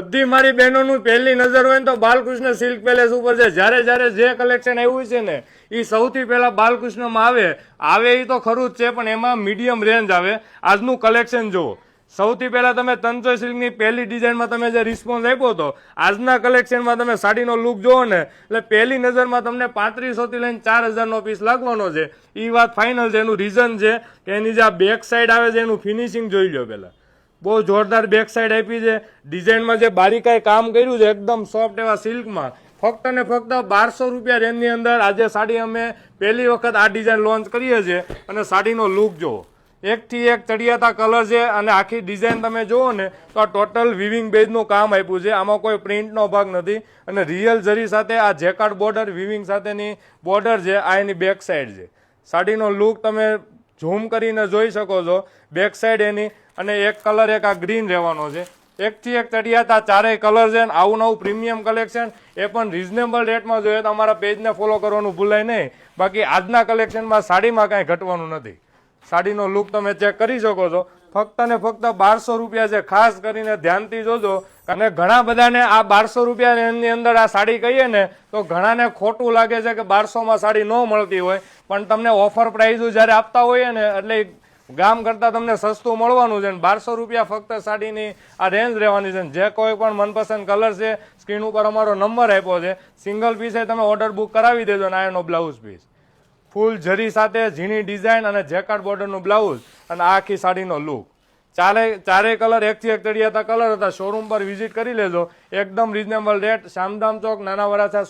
બધી મારી બહેનોનું પહેલી નજર હોય ને તો બાલકૃષ્ણ સિલ્ક પેલેસ ઉપર છે. જ્યારે જ્યારે જે કલેક્શન આવ્યું છે ને એ સૌથી પહેલા બાલકૃષ્ણમાં આવે એ તો ખરું જ છે, પણ એમાં મીડિયમ રેન્જ આવે. આજનું કલેક્શન જુઓ. સૌથી પહેલા તમે તંત્ર સિલ્કની પહેલી ડિઝાઇનમાં તમે જે રિસ્પોન્સ આપ્યો હતો, આજના કલેક્શનમાં તમે સાડીનો લુક જોવો ને એટલે પહેલી નજરમાં તમને 3500 થી લઈને 4000નો પીસ લાગવાનો છે. એ વાત ફાઇનલ છે. એનું રીઝન છે કે એની જે આ બેક સાઈડ આવે છે એનું ફિનિશિંગ જોઈ લો પહેલા. બહુ જોરદાર બેક સાઈડ આપી છે. ડિઝાઇનમાં જે બારીકાઈ કામ કર્યું છે એકદમ સોફ્ટ એવા સિલ્કમાં, ફક્ત ને ફક્ત 1200 રૂપિયા રેન્જની અંદર આજે સાડી અમે પહેલી વખત આ ડિઝાઇન લોન્ચ કરીએ છીએ. અને સાડીનો લુક જુઓ, એકથી એક ચડિયાતા કલર છે. અને આખી ડિઝાઇન તમે જુઓ ને તો આ ટોટલ વિવિંગ બેઝનું કામ આપ્યું છે. આમાં કોઈ પ્રિન્ટનો ભાગ નથી. અને રિયલ જરી સાથે આ જેકાર્ડ બોર્ડર વિવિંગ સાથેની બોર્ડર છે. આ એની બેક સાઈડ છે. સાડીનો લુક તમે ઝૂમ કરીને જોઈ શકો છો. બેક સાઈડ એની અને એક કલર એક આ ગ્રીન રહેવાનો છે. એકથી એક ચડિયાતા ચારેય કલર છે. આવું નવું પ્રીમિયમ કલેક્શન એ પણ રિઝનેબલ રેટમાં જોઈએ તો અમારા પેજને ફોલો કરવાનું ભૂલાય નહીં. બાકી આજના કલેક્શનમાં સાડીમાં કાંઈ ઘટવાનું નથી. સાડીનો લુક તમે ચેક કરી શકો છો. ફક્ત ને ફક્ત 1200 રૂપિયા છે. ખાસ કરીને ધ્યાનથી જોજો. અને ઘણા બધાને આ 1200 રૂપિયાની અંદર આ સાડી કહીએ ને તો ઘણાને ખોટું લાગે છે કે 1200માં સાડી ન મળતી હોય, પણ તમને ઓફર પ્રાઇસ જ્યારે આપતા હોઈએ ને એટલે ગામ કરતાં તમને સસ્તું મળવાનું છે. 1200 રૂપિયા ફક્ત સાડીની આ રેન્જ રહેવાની છે. જે કોઈ પણ મનપસંદ કલર છે સ્ક્રીન ઉપર અમારો નંબર આપ્યો છે. સિંગલ પીસે તમે ઓર્ડર બુક કરાવી દેજો. અને આ એનો બ્લાઉઝ પીસ ફૂલ જરી સાથે ઝીણી ડિઝાઇન અને જેકાર્ડ બોર્ડરનું બ્લાઉઝ અને આ આખી સાડીનો લુક. ચારેય કલર એકથી એક ચડિયાતા કલર હતા. શોરૂમ પર વિઝિટ કરી લેજો. એકદમ રિઝનેબલ રેટ. શામધામ ચોક નાના વરાછા